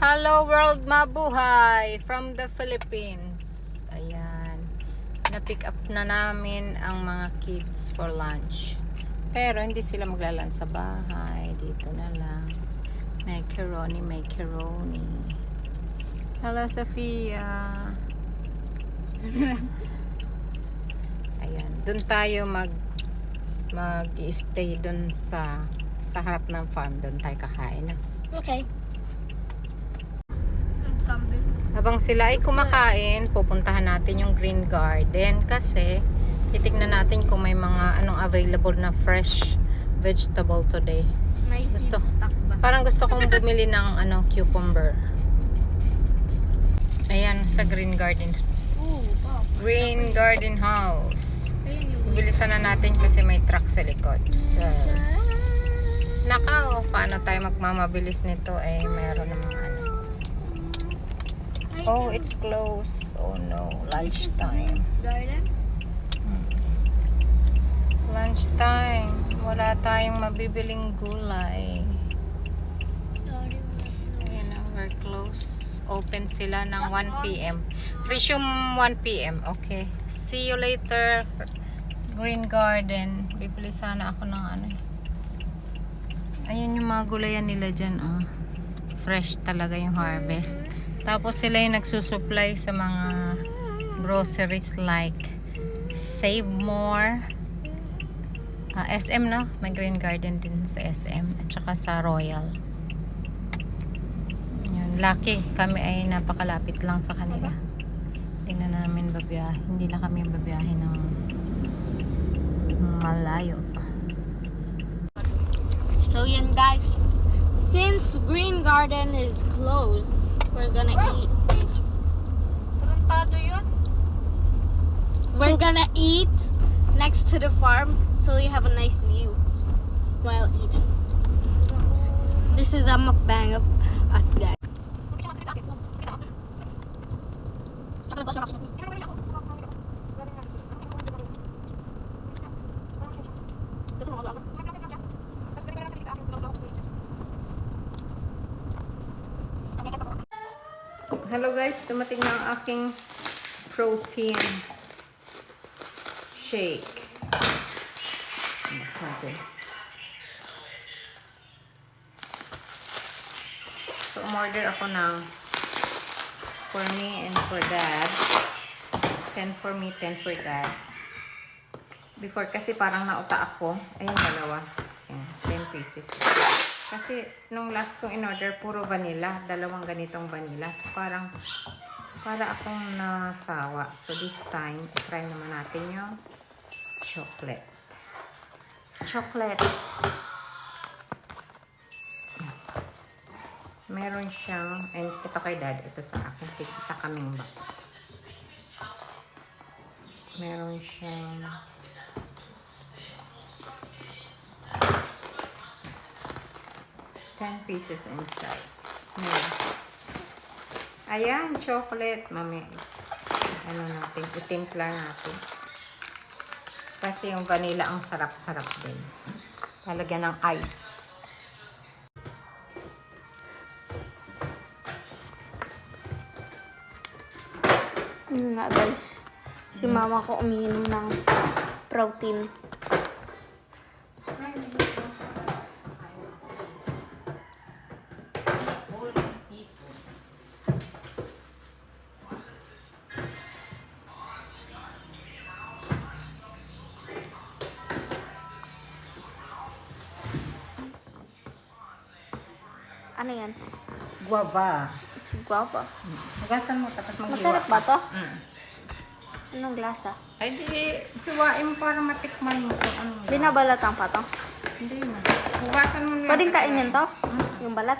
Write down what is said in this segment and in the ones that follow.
Hello world, mabuhay from the Philippines. Ayan. Na-pick up na namin ang mga kids for lunch. Pero hindi sila maglalan sa bahay. Dito na lang. Macaroni. Hello, Sofia. Ayan. Doon tayo mag-stay doon sa harap ng farm. Doon tayo kakain. Okay. Habang sila ay kumakain, pupuntahan natin yung Green Garden kasi titignan natin kung may mga anong available na fresh vegetable today. May Gusto, stock ba? parang gusto kong bumili ng cucumber. Ayan, sa Green Garden. Oh, wow. Green Garden House. Ayan yung Bilisan na natin kasi may truck sa likod. So, nakaw, paano tayo magmamabilis nito? Mayroon namang Oh, it's closed. Oh no, lunchtime. garden. Lunchtime. Wala tayong mabibiling gulay. Sorry. Ayan na, we're close. Open sila ng 1 p.m. Resume 1 p.m. Okay. See you later. Green Garden. Bibili sana ako ng Ayun yung mga gulayan nila dyan. Oh. Fresh talaga yung harvest. Tapos sila yung nagsusupply sa mga groceries like Save More, SM, no? May Green Garden din sa SM at saka sa Royal. Yan. Lucky kami ay napakalapit lang sa kanila. Hindi na namin babiyahe. Hindi na kami babiyahe ng malayo. So yan guys, since Green Garden is closed, we're gonna eat. Tarantado yun? We're gonna eat next to the farm so we have a nice view while eating. This is a mukbang of us guys. Hello guys, dumating na ang aking protein shake. Mix natin. So, umorder ako ng for me and for dad. 10 for me, 10 for dad. Before kasi parang nauta ako. Ayan, dalawa. Ayan, 10 pieces. Kasi nung last kong in-order, puro vanilla. Dalawang ganitong vanilla. So parang para akong nasawa. So this time, try naman natin yung chocolate. Meron siyang, and ito kay dad, ito sa akin. Isa kaming box. Meron siyang 10 pieces inside. Ayan, chocolate. Mami, natin, itimpla natin. Kasi yung vanilla ang sarap-sarap din. Talagyan ng ice. Nga guys, si mama ko umiinom ng protein. Ano yan? Guava. It's guava. Hugasan mo tapos maghiwa. Masarap ba to? Mm. Anong lasa? Ay di, hiwain mo para matikman mo kung anong lasa. Binabalatan pa to? Hindi mo. Hugasan mo na. Pwedeng kainin to? Yung balat?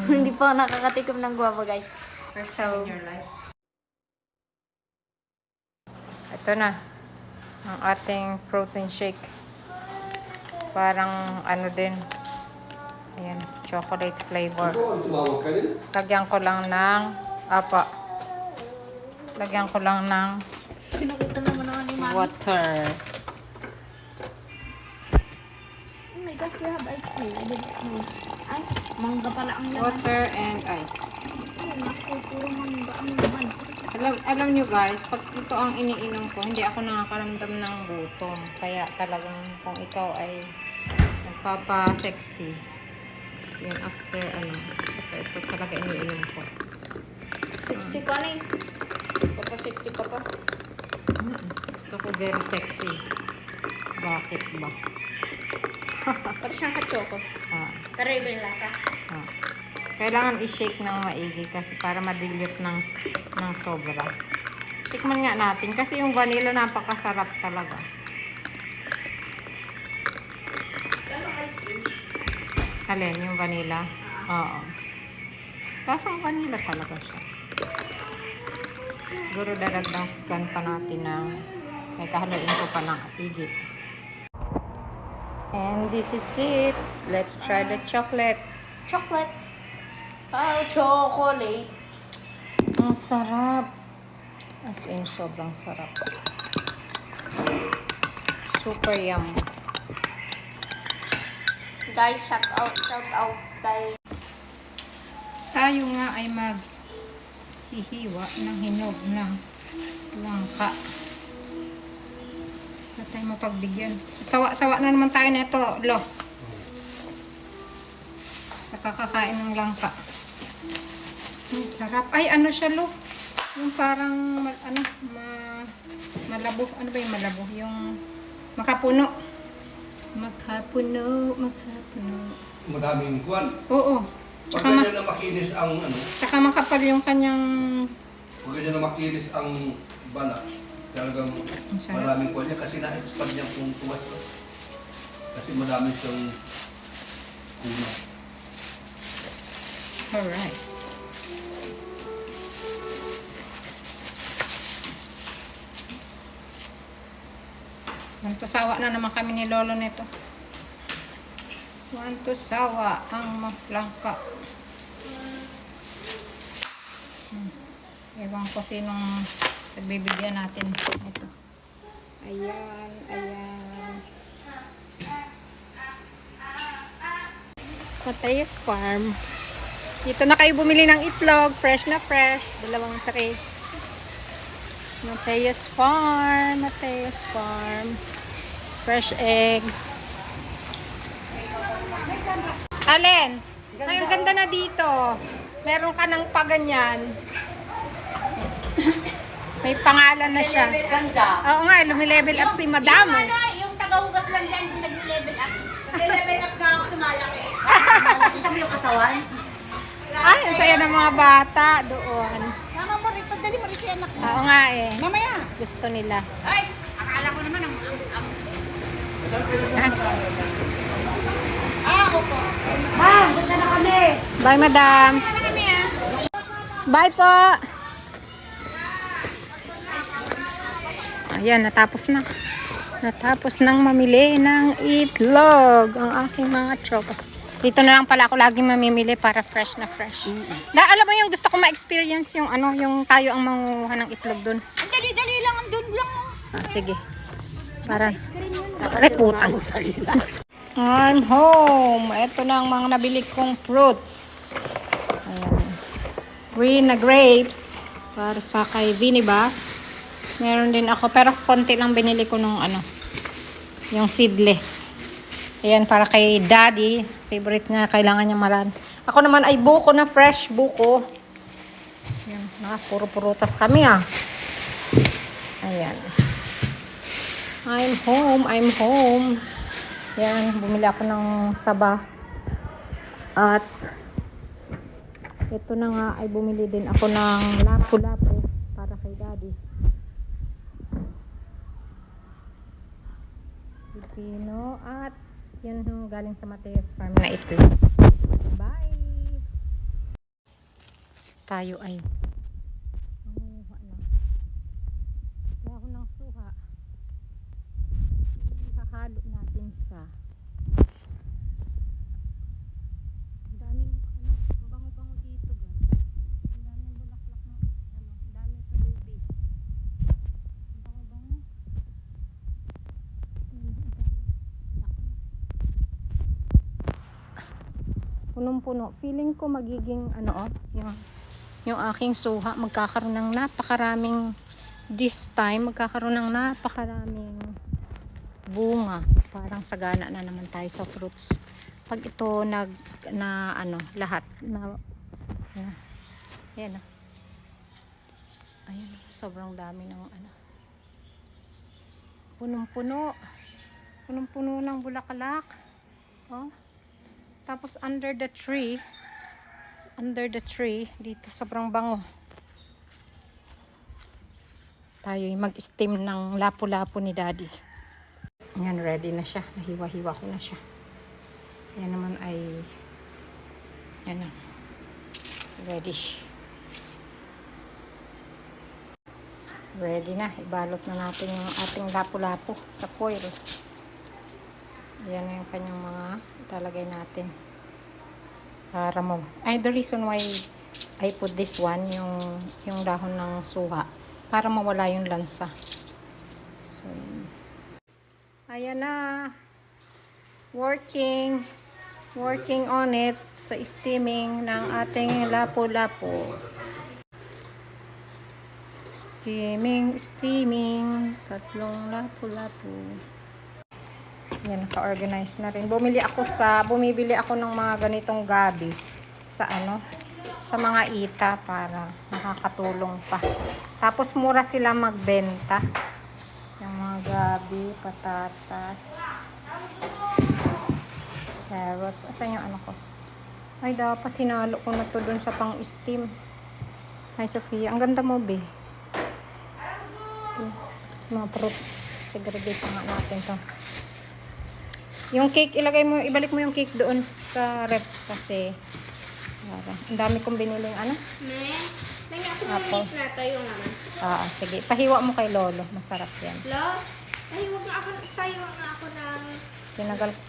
Hindi pa ako nakakatikim ng guava guys. First time in your life. Ito na. Ang ating protein shake. Parang din. Ayan, chocolate flavor. Lagyan ko lang ng Pinakita naman naman ni mami. water. Oh my gosh, we have ice cream. I didn't know. Ay, mangga pala ang laman. Water and ice. Ay, naku, puro mangga ang laman. Alam nyo guys, pag ito ang iniinom ko, hindi ako nakakaramdam ng gutom. Kaya talagang kung ikaw ay nagpapa-sexy, yun after ito talaga iniinom ko. Sexy ka na eh. Papasexy ka pa. Gusto ko very sexy. Bakit ba? Pati siyang kachoko. Ah, Pero iba yung lasa. ah. Kailangan i-shake ng maigi kasi para ma-dilute ng sobra. Tikman nga natin kasi yung vanilla napakasarap talaga. Alin, yung vanilla? Oo. Lasang vanilla talaga siya. Siguro dadagdagan pa natin ng may kahaluin ko pa ng igi. And this is it. Let's try the chocolate. Chocolate. Oh, chocolate. Ang sarap. As in, sobrang sarap. Super yum. Guys, shout out, guys. Tayo nga ay maghihiwa ng hinog ng langka. Wala tayong mapagbigyan. Sawa-sawa na naman tayo na ito, Lo. Sa kakakain ng langka. Sarap. Ay, ano siya, Lo? Yung parang, malabo. Ano ba yung malabo? Yung makapuno. Makapuno. Madaming kuwan. Oo. Pag Tsaka, ganyan na makinis ang tsaka makapal yung kanyang... pag ganyan na makinis ang balat, talagang Ang sarap. maraming kuwan niya kasi na-expand niya kung tuwas. Kasi madami siyang kuna. Alright. Sawa na naman kami ni Lolo nito. Sawa ang langka. Ewan ko sinong nagbibigyan natin ito. Ayan. Matayos Farm. Dito na kayo bumili ng itlog. Fresh na fresh. 2 tray. Matayos Farm. Fresh eggs. Alin? Ay, ang ganda na dito. Meron ka ng paganyan. May pangalan na siya. Oo nga, lumilevel up si Madam. Yung tagahugas lang dyan, yung nag-level up. Nag-level up na ako, tumalaki. Nakita mo yung katawan? Ay, ang saya ng mga bata doon. Mama mo rin, dali mo rin si anak mo. Oo nga eh. Mamaya. Gusto nila. Ay, akala ko naman ang... Ako po. Ma'am, punta na kami. Bye, Madam. Bye po. Ayan, natapos na. Natapos nang mamili ng itlog ang aking mga tropa. Dito na lang pala ako lagi mamimili para fresh na fresh. Alam mo yung gusto ko ma-experience yung yung tayo ang manguha ng itlog dun. Ang dali-dali lang, doon lang. Sige. Para putang. I'm home. Ito na ang mga nabili kong fruits. Ayan. Green na grapes para sa kay Vinny Bass. Meron din ako pero konti lang binili ko nung yung seedless. Ayan para kay Daddy. Favorite niya, kailangan niya marami. Ako naman ay buko na fresh buko. Ayan, puro prutas kami Ayan. I'm home. Yan, bumili ako ng saba. At ito na nga ay bumili din ako ng lapu-lapu para kay Daddy. Pipino at yun yung galing sa Mateos Farm na itlog. Bye! Tayo ay manguha na. Kaya ako ng suha. Ihahalo natin sa ang daming mabango-bango dito guys. Ang daming bulaklak ng ang daming tuloy-base. Ang bango-bango. punong-puno. Feeling ko magiging ano yung aking suha magkakaroon ng napakaraming this time magkakaroon ng napakaraming bunga. Parang sagana na naman tayo sa fruits. Pag ito lahat na yan. Ayan, sobrang dami ng punong-puno. Punong-puno ng bulaklak. Oh. Tapos under the tree dito sobrang bango. Tayo mag-steam ng lapu-lapu ni Daddy. Yan, ready na siya. Nahiwa-hiwa ko na siya. Yan naman ay yan na. Ready. Ready na. Ibalot na natin yung ating lapu-lapu sa foil. Yan na yung kanyang mga italagay natin. Para the reason why I put this one, yung dahon ng suha, para mawala yung lansa. So, ayan na. Working on it sa steaming ng ating lapu-lapu. Steaming. Tatlong lapu-lapu. Yan, naka-organize na rin. Bumibili ako ng mga ganitong gabi sa mga ita para nakakatulong pa. Tapos mura sila magbenta. Yung mga gabi, patatas, carrots. Asan yung ko? Ay, dapat hinalo ko na to dun sa pang-steam. Hi, Sophia. Ang ganda mo, be. Mga fruits. Segregate nga natin to. Yung cake, ibalik mo yung cake doon sa rep kasi ang dami kong biniling Lagyan ko ng apple. cake na tayo naman. Sige. Pahiwa mo kay Lolo. Masarap yan. Tayo nga ako ng...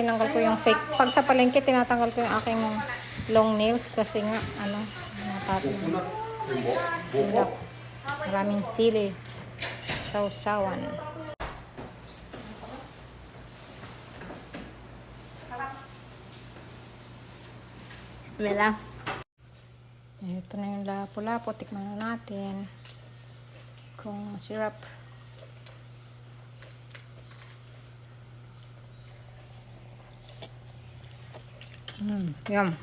Tinanggal ko yung fake. Pag sa palengke, tinatanggal ko yung aking long nails kasi nga, maraming sili. Sausawan. Mela. Ito na yung lapu-lapu. Tikman na natin kung masarap. Yum.